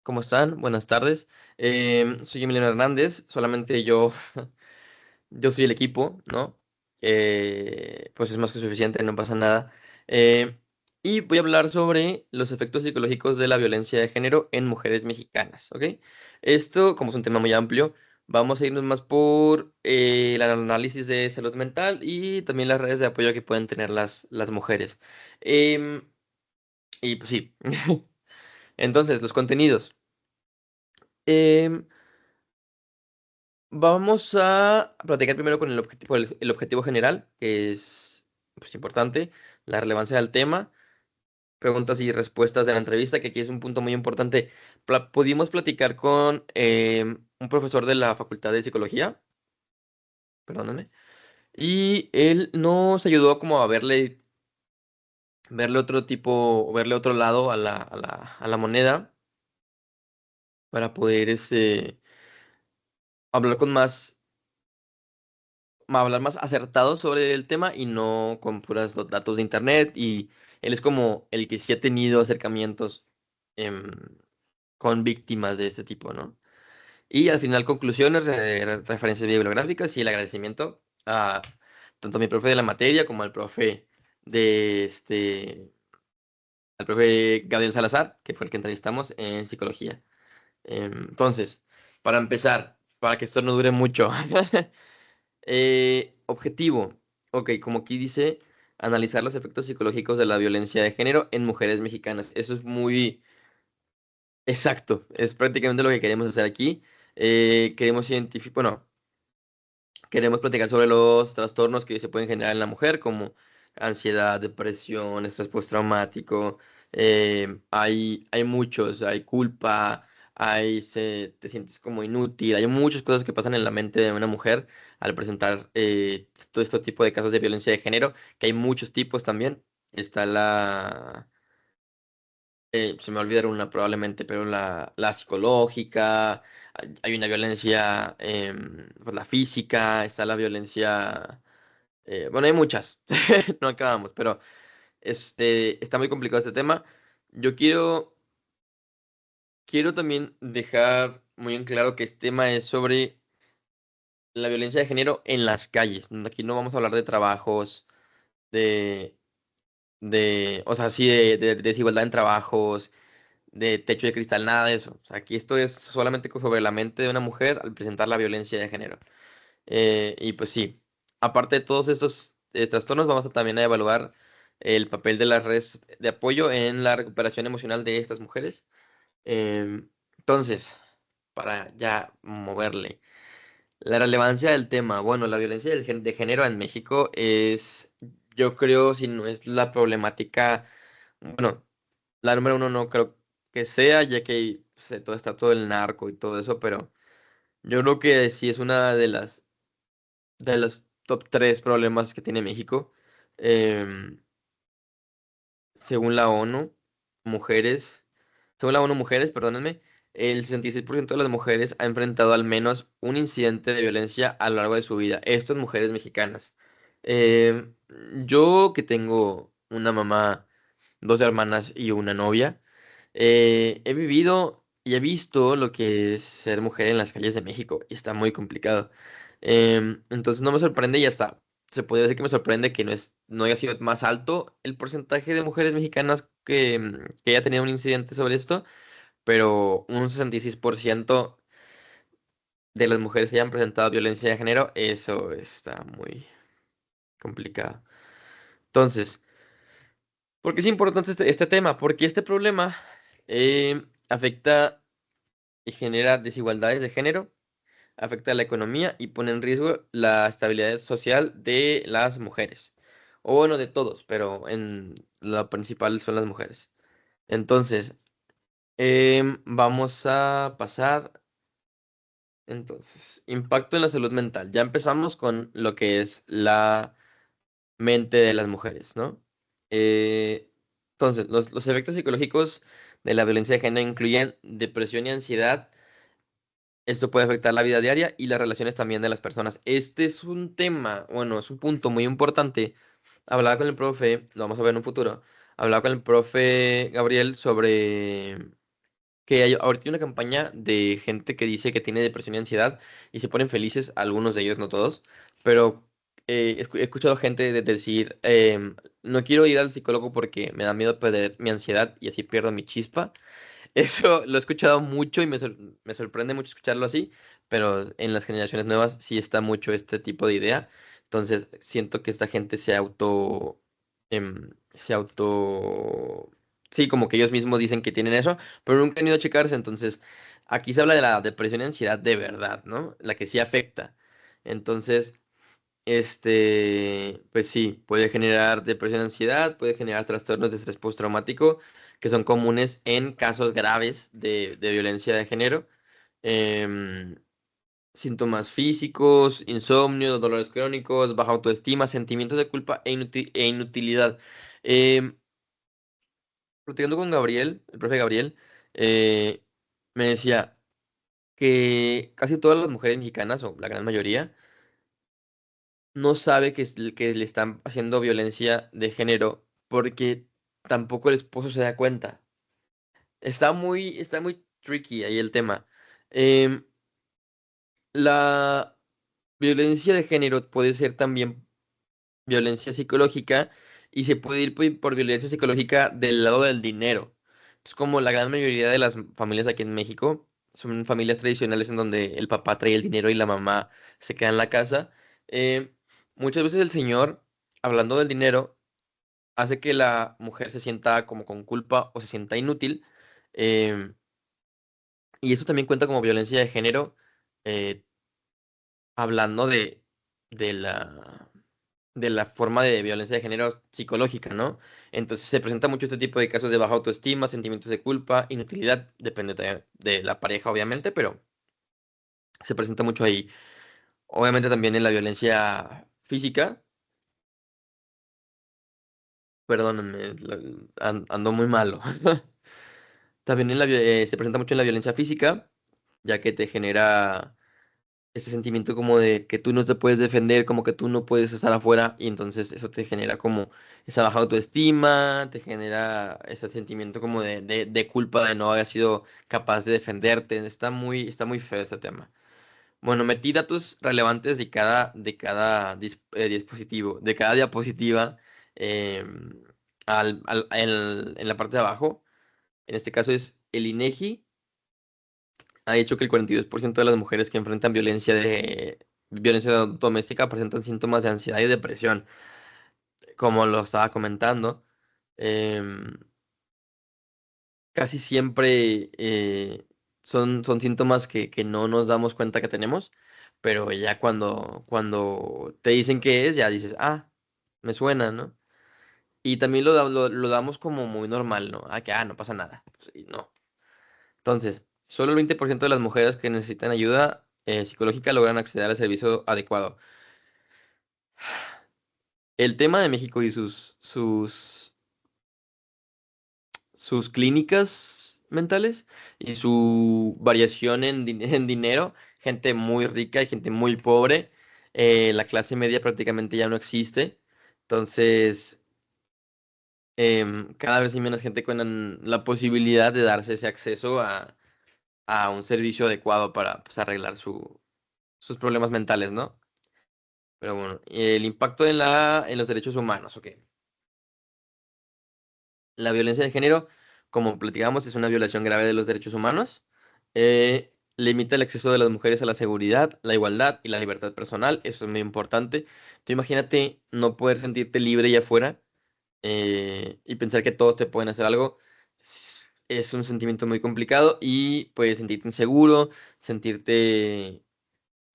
¿Cómo están? Buenas tardes. Soy Emiliano Hernández, solamente yo, yo soy el equipo, ¿no? Pues es más que suficiente, no pasa nada. Eh, y voy a hablar sobre los efectos psicológicos de la violencia de género en mujeres mexicanas, ¿ok? Esto, como es un tema muy amplio, vamos a irnos más por el análisis de salud mental y también las redes de apoyo que pueden tener las mujeres. Em, y pues sí, entonces, los contenidos. Em, Vamos a platicar primero con el objetivo general, que es pues, importante, la relevancia del tema, preguntas y respuestas de la entrevista, que aquí es un punto muy importante. Pudimos platicar con un profesor de la Facultad de Psicología, perdónenme, y él nos ayudó como a verle otro tipo, verle otro lado a la moneda para poder hablar con hablar más acertado sobre el tema y no con puras datos de internet. Y él es como el que sí ha tenido acercamientos em, con víctimas de este tipo, ¿no? Y al final, conclusiones, referencias bibliográficas y el agradecimiento a tanto a mi profe de la materia como al profe de al profe Gabriel Salazar, que fue el que entrevistamos en psicología. Entonces, para empezar, para que esto no dure mucho. Objetivo. Ok, como aquí dice, analizar los efectos psicológicos de la violencia de género en mujeres mexicanas. Eso es muy exacto. Es prácticamente lo que queremos hacer aquí. Queremos identificar, bueno, queremos platicar sobre los trastornos que se pueden generar en la mujer, como ansiedad, depresión, estrés postraumático. Hay muchos, hay culpa, te sientes como inútil. Hay muchas cosas que pasan en la mente de una mujer al presentar todo este tipo de casos de violencia de género, que hay muchos tipos también. Está se me olvidaron una probablemente, pero la psicológica, hay una violencia, pues la física, está la violencia, bueno, hay muchas, no acabamos, pero está muy complicado este tema. Yo quiero también dejar muy en claro que este tema es sobre la violencia de género en las calles. Aquí no vamos a hablar de trabajos, de, o sea, sí, de desigualdad en trabajos de techo de cristal, nada de eso. O sea, aquí esto es solamente sobre la mente de una mujer al presentar la violencia de género. Y pues sí, aparte de todos estos trastornos, vamos a también a evaluar el papel de las redes de apoyo en la recuperación emocional de estas mujeres. Entonces, para ya moverle. La relevancia del tema. Bueno, la violencia de género en México es, yo creo, si no es la problemática, bueno, la número uno no creo que sea, ya que todo está todo el narco y todo eso, pero yo creo que sí es una de los top tres problemas que tiene México. Em, según la ONU, mujeres, según la ONU Mujeres, perdónenme, el 66% de las mujeres ha enfrentado al menos un incidente de violencia a lo largo de su vida. Esto es mujeres mexicanas. Em, yo que tengo una mamá, dos hermanas y una novia. He vivido y he visto lo que es ser mujer en las calles de México y está muy complicado. Entonces no me sorprende y hasta se podría decir que me sorprende que no haya sido más alto el porcentaje de mujeres mexicanas que haya tenido un incidente sobre esto, pero un 66% de las mujeres que hayan presentado violencia de género, eso está muy complicado. Entonces, ¿por qué es importante este tema? Porque este problema afecta y genera desigualdades de género, afecta la economía y pone en riesgo la estabilidad social de las mujeres. O bueno, de todos, pero en lo principal son las mujeres. Entonces, vamos a pasar. Entonces, impacto en la salud mental. Ya empezamos con lo que es la mente de las mujeres, ¿no? Eh, entonces, los efectos psicológicos de la violencia de género incluyen depresión y ansiedad. Esto puede afectar la vida diaria y las relaciones también de las personas. Este es un tema, bueno, es un punto muy importante. Hablaba con el profe, lo vamos a ver en un futuro. Hablaba con el profe Gabriel sobre. que hay ahorita una campaña de gente que dice que tiene depresión y ansiedad y se ponen felices, algunos de ellos, no todos, pero he escuchado gente decir, no quiero ir al psicólogo porque me da miedo perder mi ansiedad y así pierdo mi chispa. Eso lo he escuchado mucho y me sorprende mucho escucharlo así, pero en las generaciones nuevas sí está mucho este tipo de idea. Entonces siento que esta gente se auto, sí, como que ellos mismos dicen que tienen eso, pero nunca han ido a checarse. Entonces aquí se habla de la depresión y ansiedad de verdad, ¿no? La que sí afecta. Entonces, pues sí, puede generar depresión, ansiedad, puede generar trastornos de estrés postraumático, que son comunes en casos graves de violencia de género. Em, Síntomas físicos, insomnio, dolores crónicos, baja autoestima, sentimientos de culpa e inutilidad. Em, Platicando con Gabriel, el profe Gabriel, eh, me decía que casi todas las mujeres mexicanas, o la gran mayoría, no sabe que le están haciendo violencia de género porque tampoco el esposo se da cuenta. Está muy tricky ahí el tema. Em, la violencia de género puede ser también violencia psicológica y se puede ir por violencia psicológica del lado del dinero. Es como la gran mayoría de las familias aquí en México son familias tradicionales en donde el papá trae el dinero y la mamá se queda en la casa. Eh, Muchas veces el señor, hablando del dinero, hace que la mujer se sienta como con culpa o se sienta inútil. em, y eso también cuenta como violencia de género, eh, hablando de de la forma de violencia de género psicológica, ¿no? Entonces se presenta mucho este tipo de casos de baja autoestima, sentimientos de culpa, inutilidad, depende también de la pareja, obviamente, pero se presenta mucho ahí. Obviamente también en la violencia física, perdónenme, ando muy malo. También se presenta mucho en la violencia física, ya que te genera ese sentimiento como de que tú no te puedes defender, como que tú no puedes estar afuera, y entonces eso te genera como esa baja autoestima, te genera ese sentimiento como de culpa de no haber sido capaz de defenderte. Está muy feo este tema. Bueno, metí datos relevantes de cada dispositivo, de cada diapositiva, em, en la parte de abajo. En este caso es el INEGI ha hecho que el 42% de las mujeres que enfrentan violencia doméstica presentan síntomas de ansiedad y depresión, como lo estaba comentando. Em, Casi siempre son síntomas que no nos damos cuenta que tenemos, pero ya cuando te dicen qué es, ya dices, ah, me suena, ¿no? Y también lo damos como muy normal, ¿no? Ah, que no pasa nada. Pues, y no. Entonces, solo el 20% de las mujeres que necesitan ayuda psicológica logran acceder al servicio adecuado. El tema de México y sus clínicas mentales y su variación en dinero, gente muy rica y gente muy pobre, la clase media prácticamente ya no existe. Entonces, cada vez hay menos gente con la posibilidad de darse ese acceso a un servicio adecuado para pues, arreglar sus problemas mentales, ¿no? Pero bueno, el impacto en los derechos humanos, ok. La violencia de género, como platicamos, es una violación grave de los derechos humanos. Limita el acceso de las mujeres a la seguridad, la igualdad y la libertad personal. Eso es muy importante. Tú imagínate no poder sentirte libre allá afuera y pensar que todos te pueden hacer algo. Es un sentimiento muy complicado y puedes sentirte inseguro, sentirte.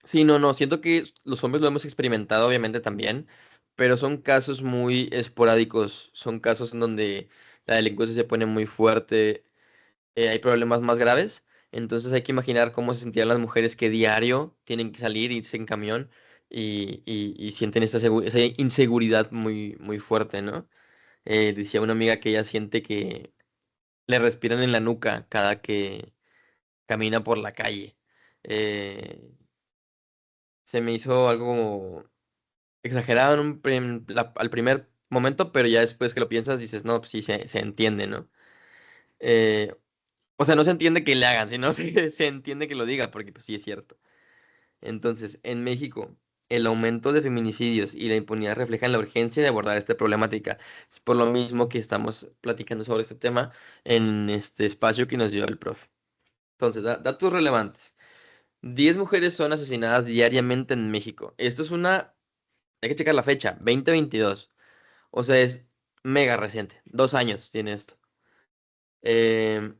Sí, no, siento que los hombres lo hemos experimentado obviamente también, pero son casos muy esporádicos, son casos en donde la delincuencia se pone muy fuerte, hay problemas más graves, entonces hay que imaginar cómo se sentían las mujeres que diario tienen que salir, irse en camión y sienten esa inseguridad muy fuerte, ¿no? Decía una amiga que ella siente que le respiran en la nuca cada que camina por la calle. Eh, Se me hizo algo exagerado al primer momento, pero ya después que lo piensas dices, no, pues sí, se entiende, ¿no? Eh, O sea, no se entiende que le hagan, sino se entiende que lo diga, porque pues sí es cierto. Entonces, en México, el aumento de feminicidios y la impunidad reflejan la urgencia de abordar esta problemática. Es por lo mismo que estamos platicando sobre este tema en este espacio que nos dio el profe. Entonces, datos relevantes. 10 mujeres son asesinadas diariamente en México. Esto es una, hay que checar la fecha, 2022. O sea, es mega reciente. 2 años tiene esto. Em,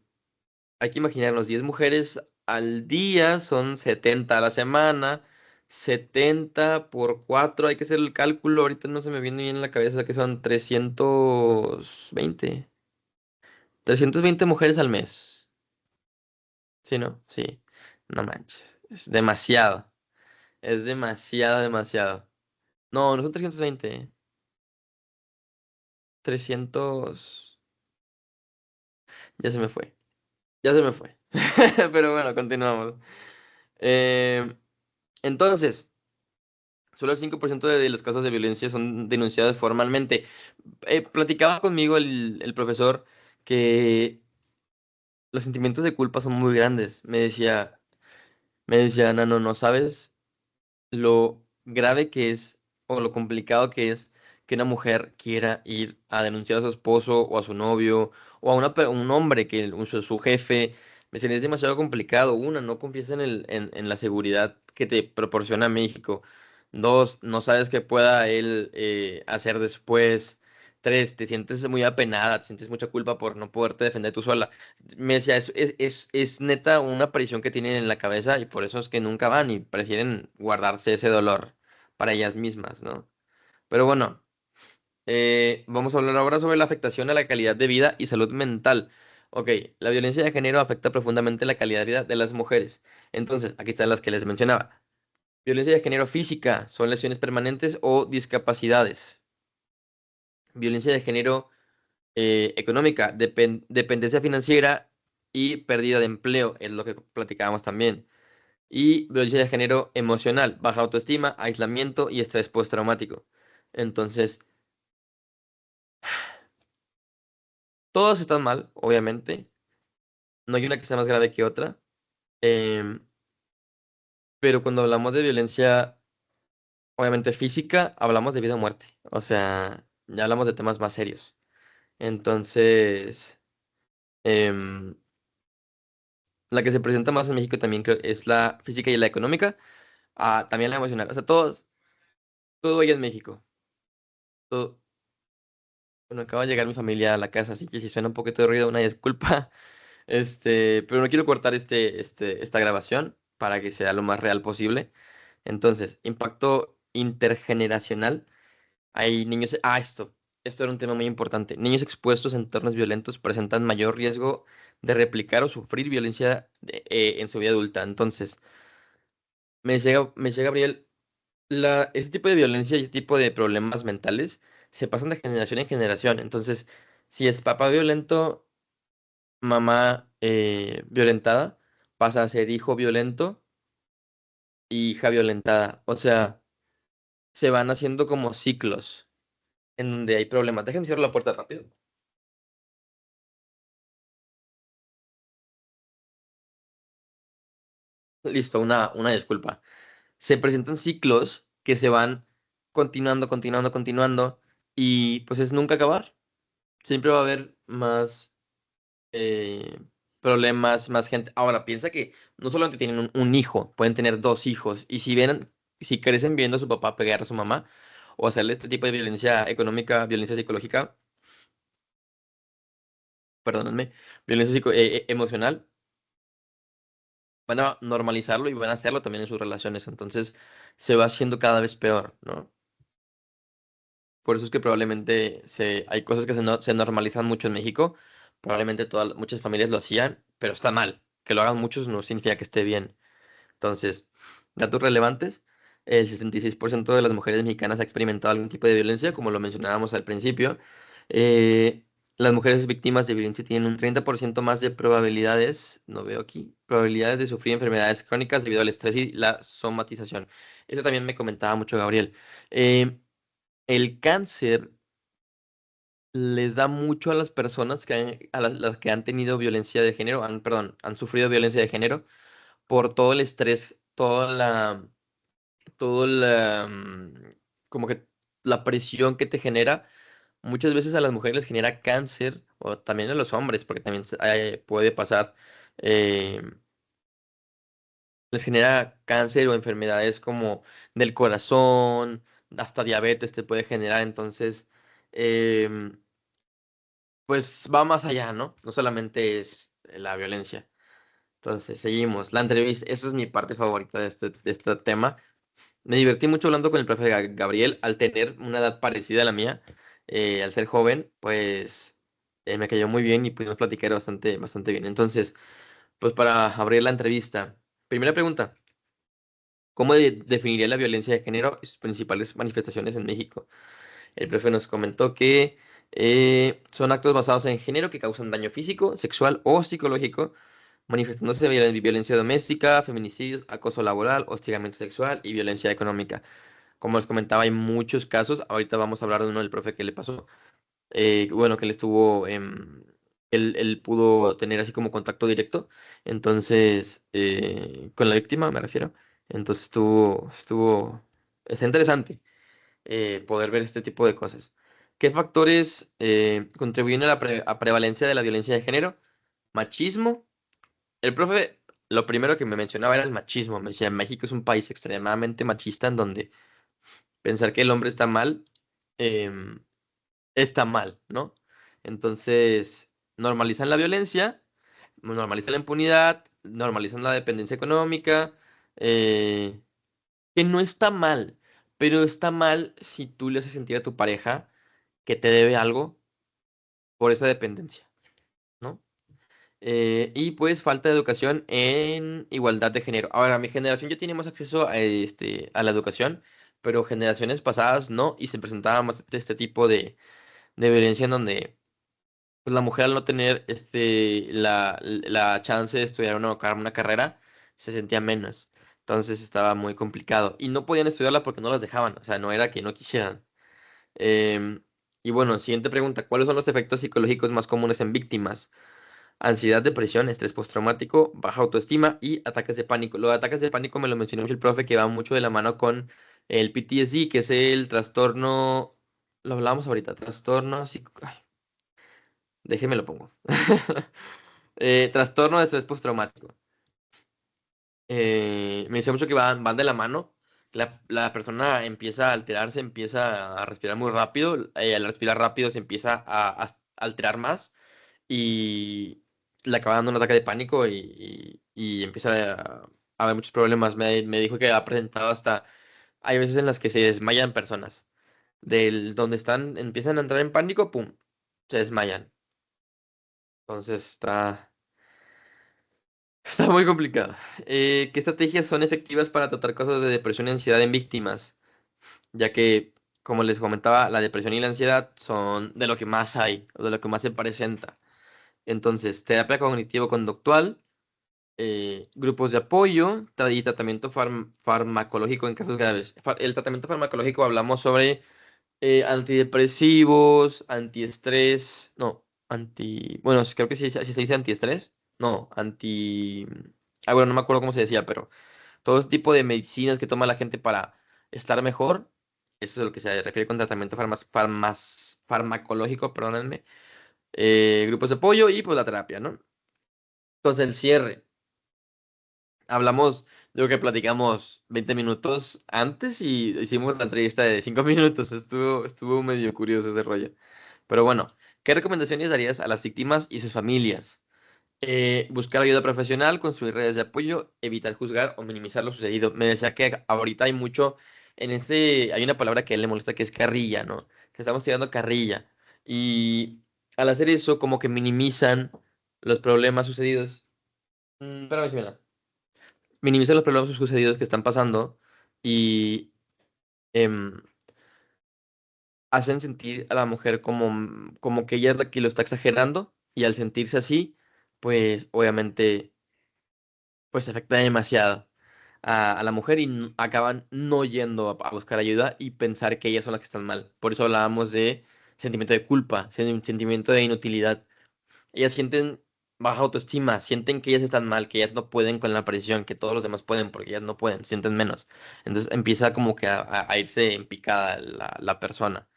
Hay que imaginarnos 10 mujeres al día, son 70 a la semana. 70 por 4 hay que hacer el cálculo. Ahorita no se me viene bien en la cabeza que son 320 mujeres al mes. ¿Sí, no? Sí. No manches. Es demasiado. Es demasiado, demasiado. No, no son 320. 300. Ya se me fue. Ya se me fue. Pero bueno, continuamos. Eh, entonces. Solo el 5% de los casos de violencia son denunciados formalmente. Platicaba conmigo el profesor que los sentimientos de culpa son muy grandes. Me decía, Nano, no sabes lo grave que es o lo complicado que es que una mujer quiera ir a denunciar a su esposo o a su novio o a un hombre que su jefe. Me decían, es demasiado complicado. Una, no confías en la seguridad que te proporciona México. Dos, no sabes qué pueda él hacer después. Tres, te sientes muy apenada, te sientes mucha culpa por no poderte defender tú sola. Me decía, es neta una presión que tienen en la cabeza y por eso es que nunca van y prefieren guardarse ese dolor para ellas mismas, ¿no? Pero bueno, vamos a hablar ahora sobre la afectación a la calidad de vida y salud mental. Ok, la violencia de género afecta profundamente la calidad de vida de las mujeres. Entonces, aquí están las que les mencionaba. Violencia de género física, son lesiones permanentes o discapacidades. Violencia de género económica, dependencia financiera y pérdida de empleo, es lo que platicábamos también. Y violencia de género emocional, baja autoestima, aislamiento y estrés postraumático. Entonces, todas están mal, obviamente. No hay una que sea más grave que otra. em, pero cuando hablamos de violencia, obviamente física, hablamos de vida o muerte. O sea, ya hablamos de temas más serios. Entonces, em, la que se presenta más en México también creo es la física y la económica. También la emocional. O sea, todo hay en México. Todo. Bueno, acaba de llegar mi familia a la casa, así que si suena un poquito de ruido, una disculpa. Pero no quiero cortar esta grabación para que sea lo más real posible. Entonces, impacto intergeneracional. Hay niños. Esto era un tema muy importante. Niños expuestos a entornos violentos presentan mayor riesgo de replicar o sufrir violencia en su vida adulta. Entonces, me decía Gabriel. Ese tipo de violencia y ese tipo de problemas mentales se pasan de generación en generación. Entonces, si es papá violento, mamá violentada, pasa a ser hijo violento y hija violentada. O sea, se van haciendo como ciclos en donde hay problemas. Déjame cerrar la puerta rápido. Listo, una disculpa. Se presentan ciclos que se van continuando, continuando, continuando y pues es nunca acabar. Siempre va a haber más eh, problemas, más gente. Ahora, piensa que no solamente tienen un hijo, pueden tener dos hijos. Y si crecen viendo a su papá pegar a su mamá o hacerle este tipo de violencia económica, violencia psicológica, perdónenme, violencia emocional, van a normalizarlo y van a hacerlo también en sus relaciones. Entonces, se va haciendo cada vez peor, ¿no? Por eso es que probablemente hay cosas que se normalizan mucho en México. Probablemente muchas familias lo hacían, pero está mal. Que lo hagan muchos no significa que esté bien. Entonces, datos relevantes, el 66% de las mujeres mexicanas ha experimentado algún tipo de violencia, como lo mencionábamos al principio. Eh, las mujeres víctimas de violencia tienen un 30% más de probabilidades, no veo aquí, probabilidades de sufrir enfermedades crónicas debido al estrés y la somatización. Eso también me comentaba mucho Gabriel. Eh, el cáncer les da mucho a las personas las que han tenido violencia de género, perdón, han sufrido violencia de género por todo el estrés, todo la, como que la presión que te genera. Muchas veces a las mujeres les genera cáncer, o también a los hombres, porque también puede pasar, eh, les genera cáncer o enfermedades como del corazón, hasta diabetes te puede generar. Entonces, em, pues va más allá, ¿no? No solamente es la violencia. Entonces, seguimos. La entrevista, esa es mi parte favorita de este tema. Me divertí mucho hablando con el profe Gabriel, al tener una edad parecida a la mía, al ser joven, pues me cayó muy bien y pudimos platicar bastante, bastante bien. Entonces, pues para abrir la entrevista, primera pregunta, ¿cómo definiría la violencia de género y sus principales manifestaciones en México? El profe nos comentó que son actos basados en género que causan daño físico, sexual o psicológico, manifestándose violencia doméstica, feminicidios, acoso laboral, hostigamiento sexual y violencia económica. Como les comentaba, hay muchos casos. Ahorita vamos a hablar de uno del profe que le pasó. Bueno, que él estuvo, él pudo tener así como contacto directo. Entonces, con la víctima me refiero. Entonces está interesante poder ver este tipo de cosas. ¿Qué factores contribuyen a la a prevalencia de la violencia de género? Machismo. El profe, lo primero que me mencionaba era el machismo. Me decía, México es un país extremadamente machista en donde pensar que el hombre está mal, em, está mal, ¿no? Entonces, normalizan la violencia, normalizan la impunidad, normalizan la dependencia económica, eh, que no está mal, pero está mal si tú le haces sentir a tu pareja que te debe algo por esa dependencia, ¿no? Y pues falta de educación en igualdad de género. Ahora, mi generación ya tiene más acceso a la educación, pero generaciones pasadas no, y se presentaba más este tipo de violencia en donde pues, la mujer al no tener la chance de estudiar una carrera, se sentía menos. Entonces estaba muy complicado. Y no podían estudiarla porque no las dejaban, o sea, no era que no quisieran. Em, y bueno, siguiente pregunta, ¿cuáles son los efectos psicológicos más comunes en víctimas? Ansiedad, depresión, estrés postraumático, baja autoestima y ataques de pánico. Los ataques de pánico me lo mencionó mucho el profe, que va mucho de la mano con el PTSD, que es el trastorno, lo hablamos ahorita, trastorno ay, déjeme lo pongo. Trastorno de estrés postraumático. Me dice mucho que van de la mano. La persona empieza a alterarse, empieza a respirar muy rápido. Al respirar rápido se empieza a alterar más y le acaba dando un ataque de pánico y empieza a haber muchos problemas. Me dijo que ha presentado hasta, hay veces en las que se desmayan personas. Del donde están, empiezan a entrar en pánico, ¡pum! Se desmayan. Entonces está muy complicado. ¿Qué estrategias son efectivas para tratar casos de depresión y ansiedad en víctimas? Ya que, como les comentaba, la depresión y la ansiedad son de lo que más hay, o de lo que más se presenta. Entonces, terapia cognitivo-conductual, grupos de apoyo y tratamiento farmacológico en casos graves. El tratamiento farmacológico hablamos sobre antidepresivos, antiestrés, no, bueno, creo que sí, sí se dice antiestrés, no, bueno, no me acuerdo cómo se decía, pero todo ese tipo de medicinas que toma la gente para estar mejor, eso es a lo que se refiere con tratamiento farmacológico, perdónenme, grupos de apoyo y pues la terapia, ¿no? Entonces el cierre. Hablamos, digo que platicamos 20 minutos antes y hicimos la entrevista de 5 minutos. Estuvo medio curioso ese rollo. Pero bueno, ¿qué recomendaciones darías a las víctimas y sus familias? Buscar ayuda profesional, construir redes de apoyo, evitar juzgar o minimizar lo sucedido. Me decía que ahorita hay mucho, hay una palabra que a él le molesta que es carrilla, ¿no? Que estamos tirando carrilla. Y al hacer eso, como que minimizan los problemas sucedidos. Espérame, Jimena. Minimizan los problemas sucedidos que están pasando y em, hacen sentir a la mujer como que ella es la que lo está exagerando y al sentirse así, pues obviamente pues afecta demasiado a la mujer y acaban no yendo a buscar ayuda y pensar que ellas son las que están mal. Por eso hablábamos de sentimiento de culpa, sentimiento de inutilidad. Ellas sienten baja autoestima, sienten que ellas están mal, que ellas no pueden con la presión, que todos los demás pueden porque ellas no pueden, sienten menos. Entonces empieza como que a irse en picada la persona.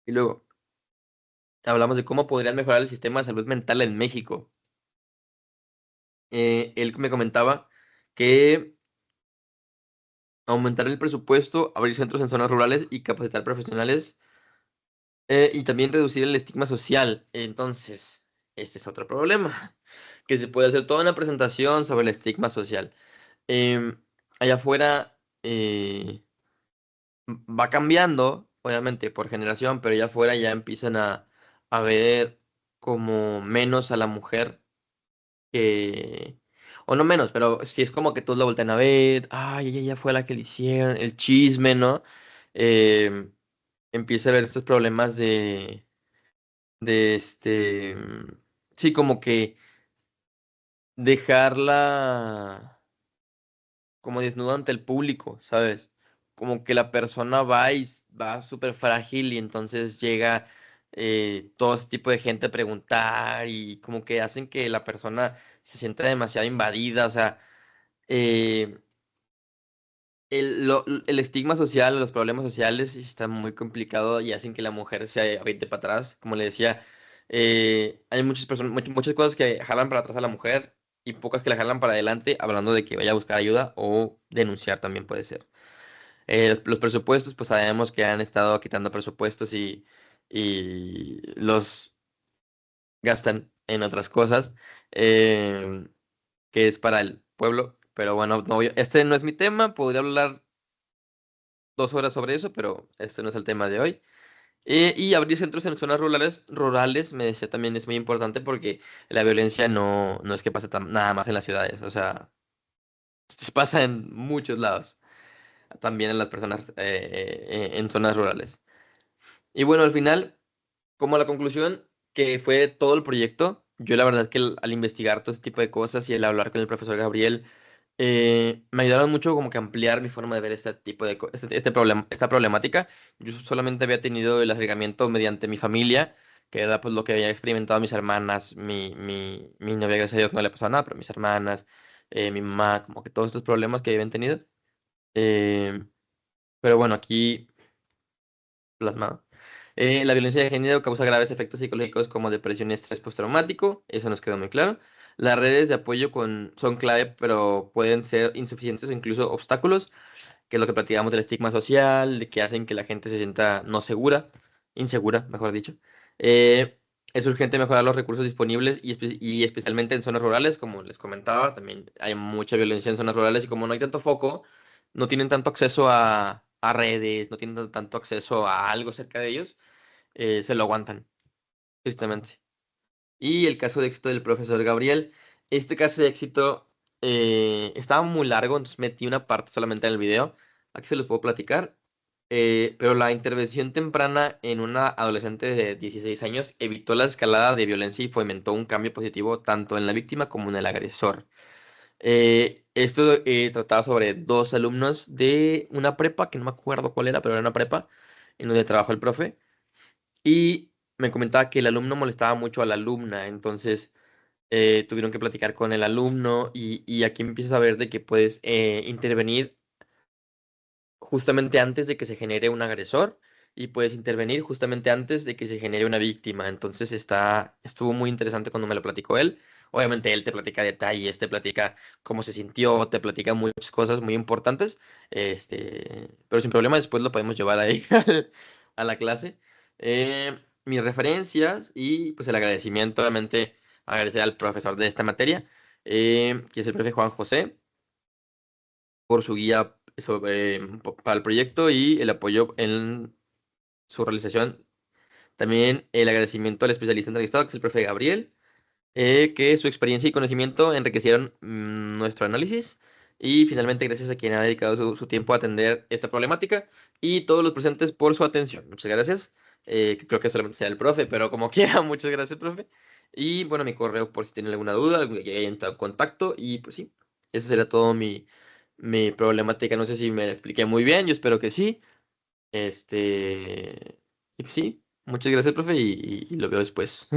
Y luego hablamos de cómo podrían mejorar el sistema de salud mental en México. Él me comentaba que aumentar el presupuesto, abrir centros en zonas rurales y capacitar profesionales, y también reducir el estigma social. Entonces, este es otro problema, que se puede hacer toda una presentación sobre el estigma social. Allá afuera va cambiando, obviamente, por generación, pero allá afuera ya empiezan a ver como menos a la mujer que... O no menos, pero si es como que todos la voltean a ver, ay, ella fue la que le hicieron, el chisme, ¿no? Em, Empieza a ver estos problemas de sí, como que dejarla como desnuda ante el público, ¿sabes? Como que la persona va y va súper frágil y entonces llega todo ese tipo de gente a preguntar y como que hacen que la persona se sienta demasiado invadida, o sea, eh, el estigma social, los problemas sociales sí está muy complicado y hacen que la mujer se aviente para atrás. Como le decía, hay muchas personas, muchas cosas que jalan para atrás a la mujer y pocas que la jalan para adelante, hablando de que vaya a buscar ayuda o denunciar también puede ser. Los presupuestos, pues sabemos que han estado quitando presupuestos y los gastan en otras cosas, eh, que es para el pueblo. Pero bueno, este no es mi tema, podría hablar 2 horas sobre eso, pero este no es el tema de hoy. Y abrir centros en zonas rurales, me decía también es muy importante porque la violencia no es que pase nada más en las ciudades, o sea, pasa en muchos lados, también en las personas en zonas rurales. Y bueno, al final, como la conclusión que fue todo el proyecto, yo la verdad que al investigar todo ese tipo de cosas y el hablar con el profesor Gabriel, me ayudaron mucho como que a ampliar mi forma de ver este tipo de este problema, esta problemática. Yo solamente había tenido el acercamiento mediante mi familia, que era pues lo que había experimentado mis hermanas, mi novia, gracias a Dios, no le pasó nada, pero mis hermanas, mi mamá, como que todos estos problemas que habían tenido. Eh, pero bueno, aquí plasmado. La violencia de género causa graves efectos psicológicos como depresión y estrés postraumático, eso nos quedó muy claro. Las redes de apoyo son clave, pero pueden ser insuficientes o incluso obstáculos, que es lo que platicamos del estigma social, de que hacen que la gente se sienta no segura, insegura, mejor dicho. Eh, es urgente mejorar los recursos disponibles y especialmente en zonas rurales, como les comentaba, también hay mucha violencia en zonas rurales y como no hay tanto foco, no tienen tanto acceso a redes, no tienen tanto acceso a algo cerca de ellos, se lo aguantan, tristemente. Y el caso de éxito del profesor Gabriel. Este caso de éxito estaba muy largo, entonces metí una parte solamente en el video. Aquí se los puedo platicar. Pero la intervención temprana en una adolescente de 16 años evitó la escalada de violencia y fomentó un cambio positivo tanto en la víctima como en el agresor. Esto trataba sobre dos alumnos de una prepa, que no me acuerdo cuál era, pero era una prepa, en donde trabajó el profe. Y me comentaba que el alumno molestaba mucho a la alumna, entonces tuvieron que platicar con el alumno y aquí empiezas a ver de que puedes intervenir justamente antes de que se genere un agresor y puedes intervenir justamente antes de que se genere una víctima. Entonces estuvo muy interesante cuando me lo platicó él. Obviamente él te platica detalles, te platica cómo se sintió, te platica muchas cosas muy importantes, pero sin problema después lo podemos llevar ahí a la clase. Mis referencias y pues el agradecimiento, obviamente agradecer al profesor de esta materia, que es el profe Juan José por su guía para el proyecto y el apoyo en su realización. También el agradecimiento al especialista entrevistado, que es el profe Gabriel, que su experiencia y conocimiento enriquecieron nuestro análisis. Y finalmente, gracias a quien ha dedicado su tiempo a atender esta problemática y todos los presentes por su atención. Muchas gracias. Que creo que solamente sea el profe, pero como quiera, muchas gracias, profe. Y bueno, mi correo por si tienen alguna duda, que hayan entrado en contacto. Y pues sí, eso sería todo mi problemática. No sé si me expliqué muy bien, yo espero que sí. Este, Y pues sí, muchas gracias, profe, y lo veo después.